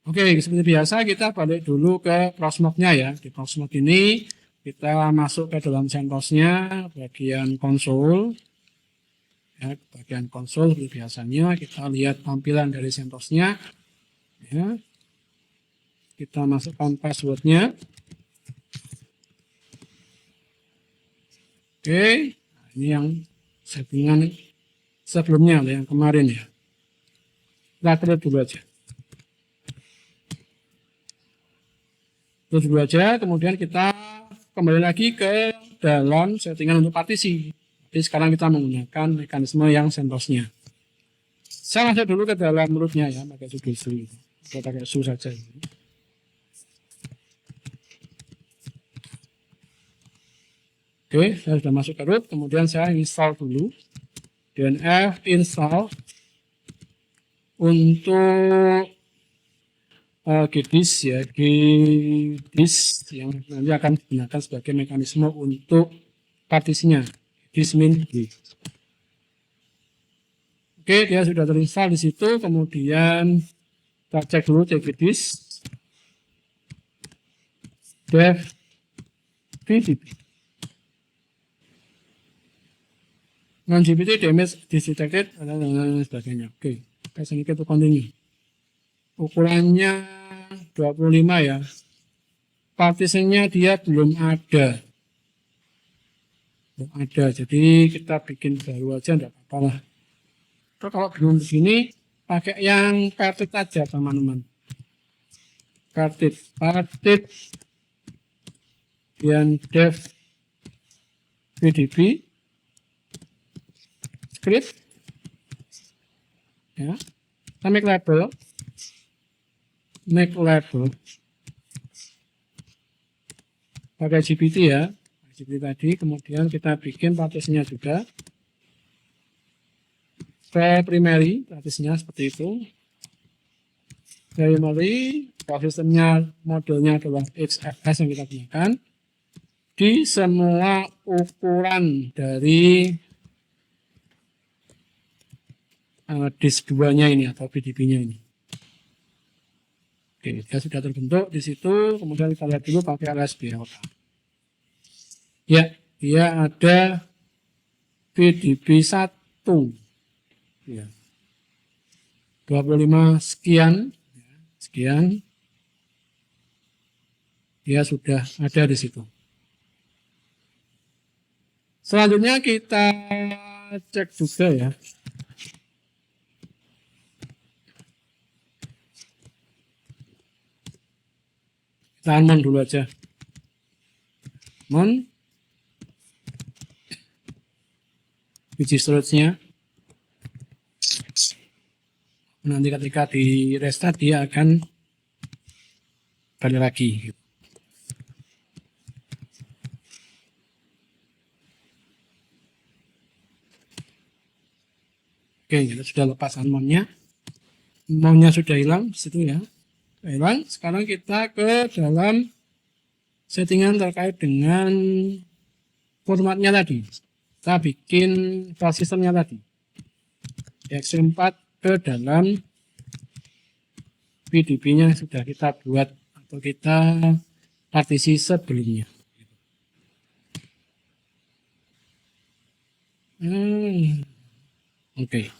Oke, seperti biasa kita balik dulu ke Proxmox-nya ya. Di Proxmox ini kita masuk ke dalam CentOS-nya, bagian konsol. Ya, bagian konsol seperti biasanya kita lihat tampilan dari CentOS-nya. Ya. Kita masukkan password-nya. Oke, nah, ini yang settingan sebelumnya, yang kemarin ya. Kita create dulu aja. Terus dulu aja, kemudian kita kembali lagi ke dalam settingan untuk partisi. Jadi sekarang kita menggunakan mekanisme yang CentOS-nya. Saya masuk dulu ke dalam rootnya ya, pakai sudo su. Kita pakai su saja. Oke, saya sudah masuk ke root, kemudian saya install dulu. DNF install untuk gdisk ya, gdisk yang nanti akan digunakan sebagai mekanisme untuk partisinya, gdisk min g. Oke, dia sudah terinstall di situ. Kemudian kita cek dulu gdisk dev vdp non-GPT damage detected dan sebagainya. Oke, kita sedikit untuk continue. Ukurannya 25 ya. Partisinya dia belum ada. Jadi kita bikin baru aja, enggak apa-apa lah. Terus kalau belum begini, pakai yang parted aja teman-teman. Parted yang dev vdp script ya, kita make label pakai GPT ya, GPT tadi. Kemudian kita bikin partisinya juga, primary partisinya seperti itu. Primary sistemnya modelnya adalah XFS yang kita gunakan di semua ukuran dari disk 2-nya ini atau VDP-nya ini. Oke, dia sudah terbentuk di situ. Kemudian kita lihat dulu pakai LSBLK. Ya, dia ada VDP 1. Ya. 25 sekian. Dia sudah ada di situ. Selanjutnya kita cek juga ya. Kita aman dulu aja. Biji storage-nya. Nanti ketika di restart dia akan balik lagi. Oke, kita sudah lepas unmount-nya. Mount-nya sudah hilang di situ ya. Hilang. Sekarang kita ke dalam settingan terkait dengan formatnya tadi. Kita bikin file systemnya tadi. Exe4 ke dalam PDB-nya sudah kita buat atau kita partisi sebelumnya. Oke.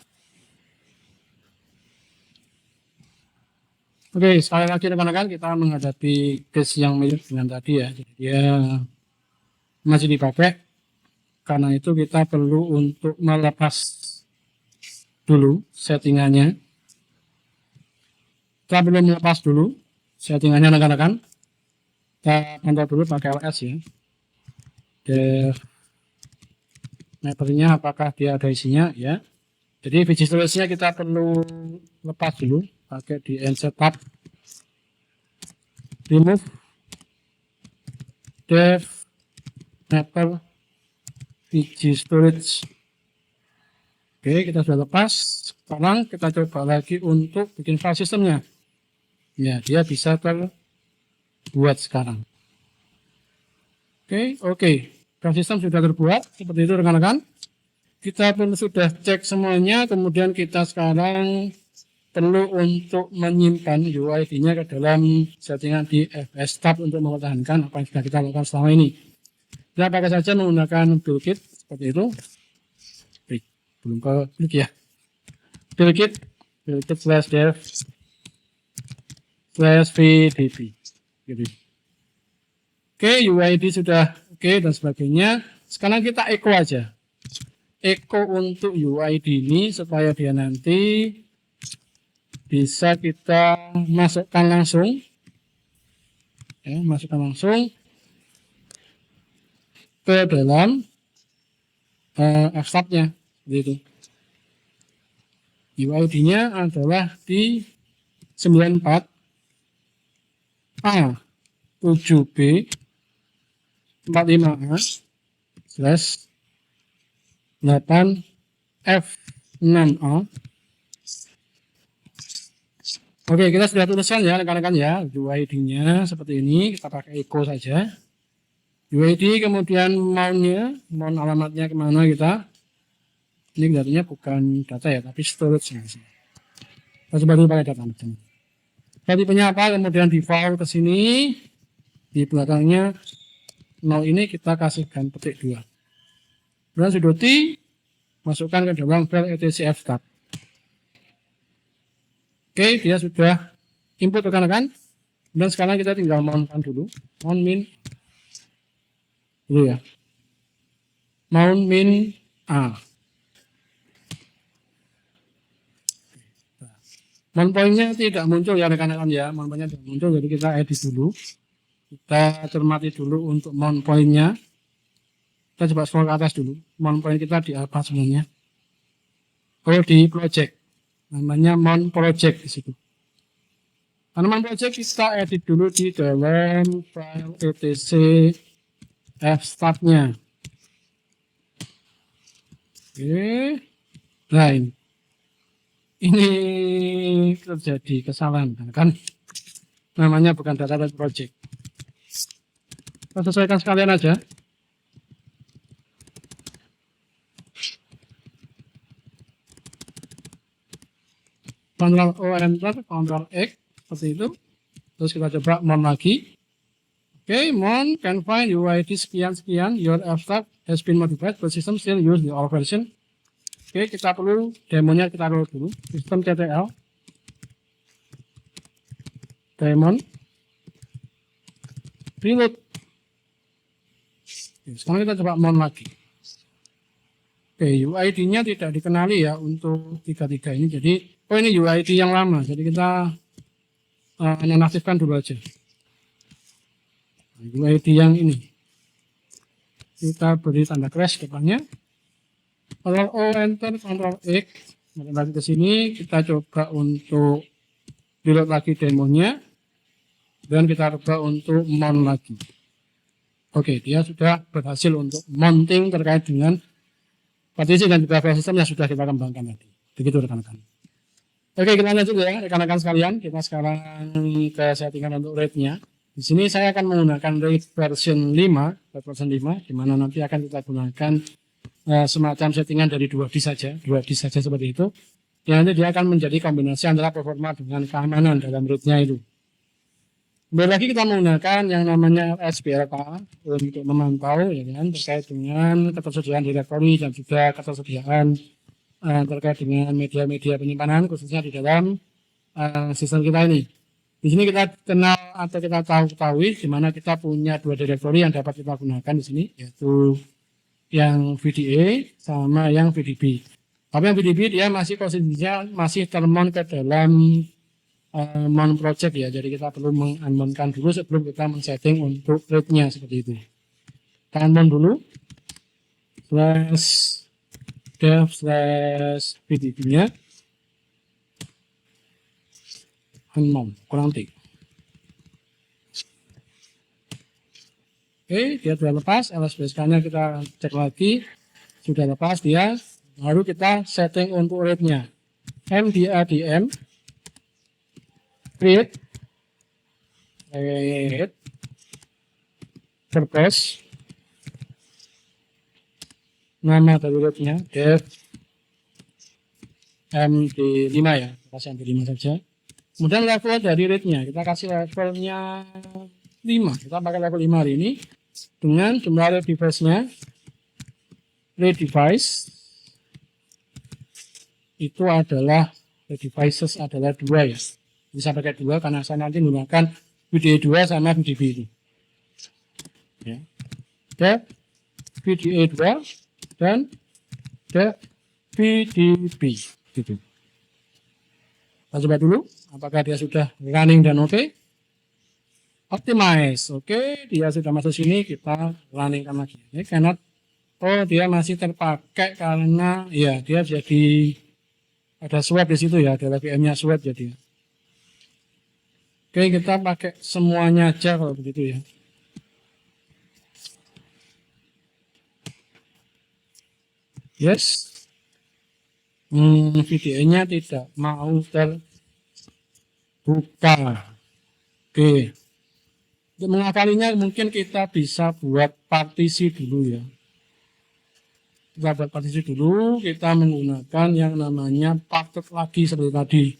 Oke, sekali lagi rekan-rekan kita menghadapi case yang mirip dengan tadi ya. Jadi dia masih dipakai. Karena itu kita perlu untuk melepas dulu settingannya. Kita perlu melepas dulu settingannya rekan-rekan. Kita pantau dulu pakai LS ya. Dev mappernya apakah dia ada isinya ya. Jadi biji storage-nya kita perlu lepas dulu. Pakai di setup remove dev mapper biji storage. Oke, kita sudah lepas. Sekarang kita coba lagi untuk bikin file sistemnya. Ya, dia bisa terbuat sekarang. Oke. File sistem sudah terbuat seperti itu rekan-rekan. Kita pun sudah cek semuanya. Kemudian kita sekarang perlu untuk menyimpan UID-nya ke dalam settingan di fstab untuk mempertahankan apa yang sudah kita lakukan selama ini. Kita pakai saja menggunakan toolkit seperti itu. Belum ke klik ya. Toolkit /dev /vdb. Gitu. Oke, UID sudah oke dan sebagainya. Sekarang kita echo aja. Echo untuk UID ini supaya dia nanti bisa kita masukkan langsung. Ya, masukkan langsung ke dalam fstab-nya. Gitu. UID-nya adalah di 94A 7B 45A /8 F6A. Oke, kita sudah tuliskan ya rekan-rekan ya UID-nya seperti ini. Kita pakai echo saja. UID kemudian mount alamatnya kemana kita. Ini kelihatannya bukan data ya, tapi storage. Kita coba dulu pakai data. Tipenya apa? Kemudian default ke sini. Di belakangnya 0 ini kita kasihkan petik 2. Kemudian sudo T, masukkan ke dalam file etc fstab. Oke, dia sudah input rekan-rekan. Dan sekarang kita tinggal mountkan dulu. Mount min dulu ya. Mount min A. Mount point-nya tidak muncul ya rekan-rekan ya. Mount point-nya tidak muncul, jadi kita edit dulu. Kita cermati dulu untuk mount point-nya. Kita coba scroll ke atas dulu. Mount point kita di apa sebenarnya? Oh, di project. Namanya mount project di situ. Karena mount project kita edit dulu di dalam file etc fstab-nya. Oke. Nah, ini terjadi kesalahan kan? Namanya bukan database project. Kita sesuaikan sekalian aja. Ctrl O enter, Ctrl X seperti itu. Terus kita coba mount lagi. Oke, mount can find UID sekian. Your fstab has been modified, but system still use the old version. Oke, kita perlu demonya kita taruh dulu. System.ctl daemon reload. Oke, sekarang kita coba mount lagi. Oke, UID-nya tidak dikenali ya untuk 33 ini. Jadi, oh ini UID yang lama. Jadi kita nonaktifkan dulu aja. UID yang ini. Kita beri tanda crash depannya. Ctrl O enter, Ctrl X. Kemudian lagi ke sini kita coba untuk reload lagi demonya. Dan kita coba untuk mount lagi. Oke, dia sudah berhasil untuk mounting terkait dengan partisi dan juga file system yang sudah kita kembangkan tadi. Begitu rekan-rekan. Oke, kita lanjut ya rekan-rekan sekalian. Kita sekarang ke settingan untuk RAID-nya. Di sini saya akan menggunakan RAID version 5, di mana nanti akan kita gunakan semacam settingan dari 2 disk saja seperti itu. Yang nanti dia akan menjadi kombinasi antara performa dengan keamanan dalam RAID-nya itu. Kembali lagi kita menggunakan yang namanya SPLK untuk memantau ya kan, terkait dengan ketersediaan direktori dan juga ketersediaan terkait dengan media-media penyimpanan khususnya di dalam sistem kita ini. Di sini kita kenal atau kita ketahui di mana kita punya 2 direktori yang dapat kita gunakan di sini, yaitu yang VDA sama yang VDB. Tapi yang VDB dia masih posisinya masih termount ke dalam mount project ya, jadi kita perlu mengunmountkan dulu sebelum kita men-setting untuk RAID-nya seperti itu. Kita unmount dulu /dev/vdb-nya unmount kurang T. Oke, dia sudah lepas. LSBSK-nya kita cek lagi, sudah lepas dia. Baru kita setting untuk RAID-nya. mdadm create purpose, nama dari RAID-nya dev MD5 ya, kasih MD5 saja. Kemudian level dari rate-nya, kita kasih levelnya 5, kita pakai level 5 hari ini dengan jumlah rate device-nya. Rate device itu adalah rate devices adalah 2 ya, bisa pakai 2 karena saya nanti menggunakan VDA 2 sama VDB ini ya. Dep VDA 2 dan dep VDB gitu. Kita coba dulu apakah dia sudah running dan oke. Optimize, oke, dia sudah masuk sini, kita runningkan lagi. Ini cannot, oh dia masih terpakai karena ya dia jadi ada swap di situ ya, ada VM-nya swap jadi. Oke, kita pakai semuanya aja kalau begitu ya. Yes. VDA-nya tidak mau terbuka. Oke. Untuk mengakalinya mungkin kita bisa buat partisi dulu ya. Kita buat partisi dulu, kita menggunakan yang namanya parted lagi seperti tadi.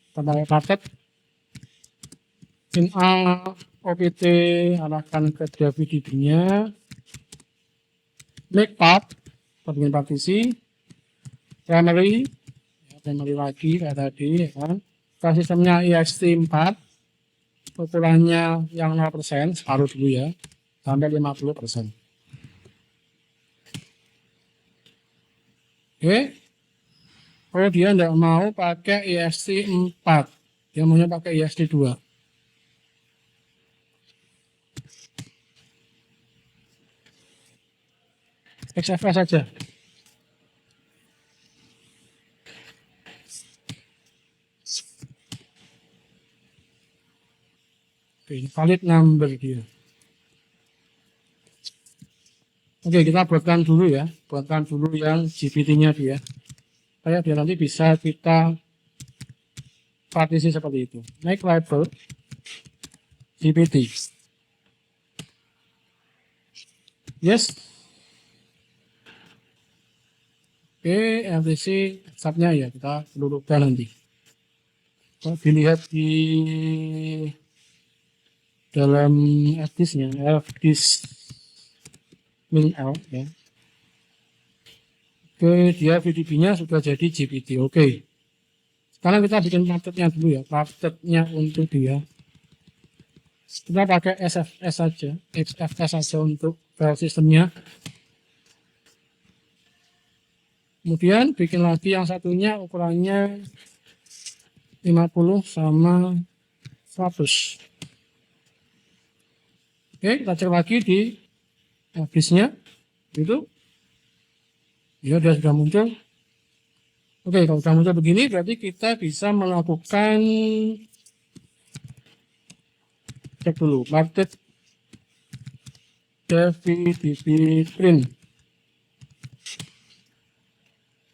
Kita pakai parted in A OPT arahkan ke VDB-nya. Make part, bikin partisi. Primary, ya, primary lagi kayak tadi ya kan. Kita sistemnya ext4, ukurannya yang 0%, separuh dulu ya, sampai 50%. Oke, kalau dia tidak mau pakai ext4, dia maunya pakai ext2. XFS saja. Oke, valid number dia. Oke, kita buatkan dulu ya. Buatkan dulu yang GPT-nya dia. Supaya dia nanti bisa kita partisi seperti itu. Make label GPT. Yes. Oke, MVC subnya ya. Kita dudukkan nanti. Kalau dilihat di dalam fdisk-nya, fdisk min L ya. Oke, dia VDB-nya sudah jadi GPT. Oke. Sekarang kita bikin partednya dulu ya. Partednya untuk dia. Kita pakai SFS saja, XFS saja untuk file sistemnya. Kemudian bikin lagi yang satunya ukurannya 50 sama 100. Oke, kita cek lagi di habisnya itu ya dia sudah muncul. Oke, kalau sudah muncul begini berarti kita bisa melakukan cek dulu market VDB print.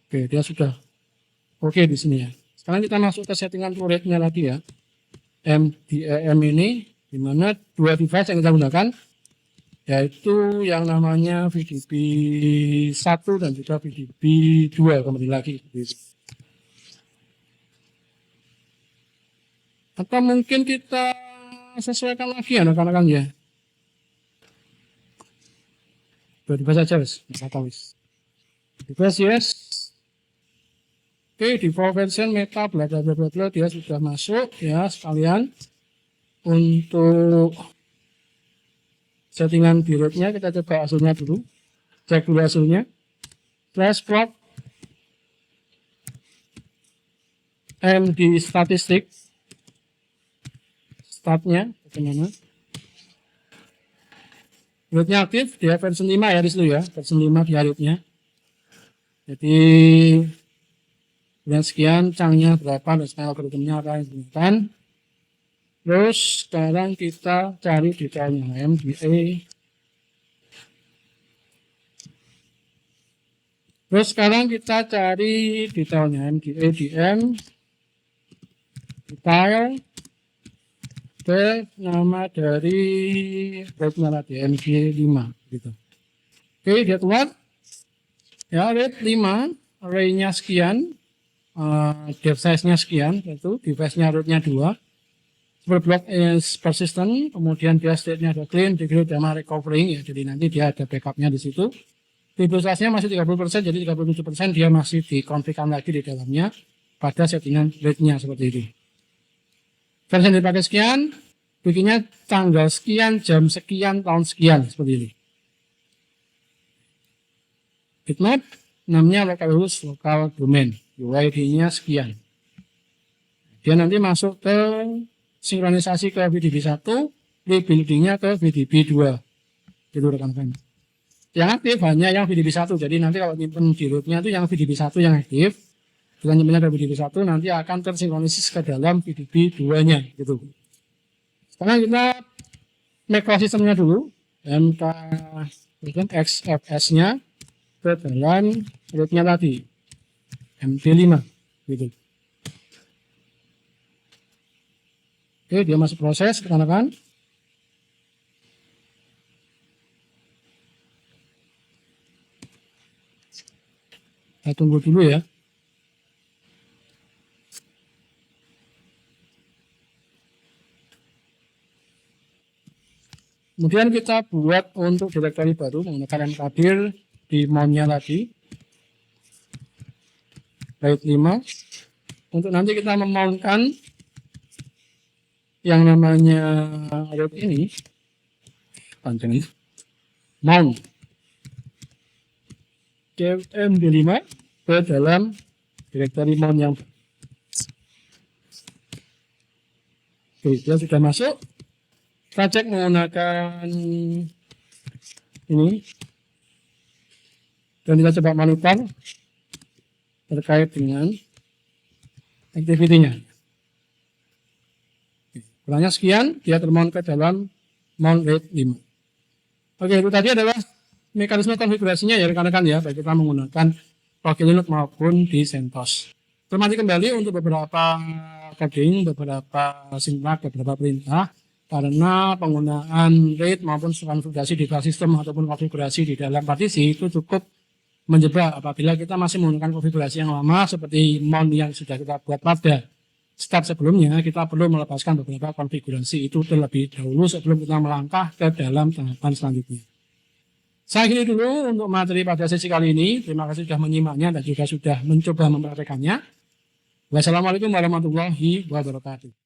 Oke, dia sudah oke di sini ya. Sekarang kita masuk ke settingan rate-nya lagi ya. MDM ini dimana dua device yang kita gunakan yaitu yang namanya VDB 1 dan juga VDB 2 kembali lagi. Atau mungkin kita sesuaikan lagi ya rekan-rekan ya. Dua device saja wis, device yes. Oke, default version meta bla bla bla bla dia sudah masuk ya sekalian. Untuk settingan di root-nya kita coba hasilnya dulu. Cek dulu hasilnya. Flash plot MD statistik startnya bagaimana? Root-nya aktif, dia version 5 ya di situ ya, version 5 di root-nya. Jadi dan sekian cangnya berapa dan style algoritmnya apa yang digunakan. Terus sekarang kita cari detailnya MDA. Terus sekarang kita cari detailnya MDA DM detail dan nama dari rate-nya tadi MD5 gitu. Oke, dia keluar ya rate 5. array-nya sekian, depth size-nya sekian, yaitu device-nya root-nya 2. Super block is persistent, kemudian dia state-nya ada clean, decode sama recovering, ya, jadi nanti dia ada backup-nya di situ. Table size-nya masih 30%, jadi 37% dia masih dikonfigurkan lagi di dalamnya pada settingan rate-nya seperti ini. Versi yang dipakai sekian, bikinnya tanggal sekian, jam sekian, tahun sekian, seperti ini. Bitmap, namanya localhost, local domain, UID-nya sekian. Dia nanti masuk ke sinkronisasi ke VDB1, rebuilding-nya ke VDB2. Itu rekan-rekan. Yang aktif hanya yang VDB1, jadi nanti kalau nyimpen di root-nya itu yang VDB1 yang aktif, dengan nyimpennya ke VDB1 nanti akan tersinkronis ke dalam VDB2-nya, gitu. Sekarang kita make file system-nya dulu, mk xfs-nya ke dalam root-nya tadi, md5, gitu. Oke, dia masih proses, rekan-rekan. Kita tunggu dulu ya. Kemudian kita buat untuk directory baru menggunakan mkdir di mount-nya tadi. RAID 5. Untuk nanti kita memountkan yang namanya RAID ini. Panjang ini. Mount. md5 ke dalam directory mount yang oke, dia sudah masuk. Kita cek menggunakan ini dan kita coba monitor terkait dengan activity-nya. Ukurannya sekian, dia termount ke dalam mount RAID 5. Oke, itu tadi adalah mekanisme konfigurasinya ya rekan-rekan ya, baik kita menggunakan login Linux maupun di CentOS. Termati kembali untuk beberapa coding, beberapa syntax, beberapa perintah, karena penggunaan RAID maupun konfigurasi di file system ataupun konfigurasi di dalam partisi itu cukup menjebak apabila kita masih menggunakan konfigurasi yang lama seperti mount yang sudah kita buat pada start sebelumnya. Kita perlu melepaskan beberapa konfigurasi itu terlebih dahulu sebelum kita melangkah ke dalam tahapan selanjutnya. Saya akhiri dulu untuk materi pada sesi kali ini. Terima kasih sudah menyimaknya dan juga sudah mencoba mempraktekannya. Wassalamualaikum warahmatullahi wabarakatuh.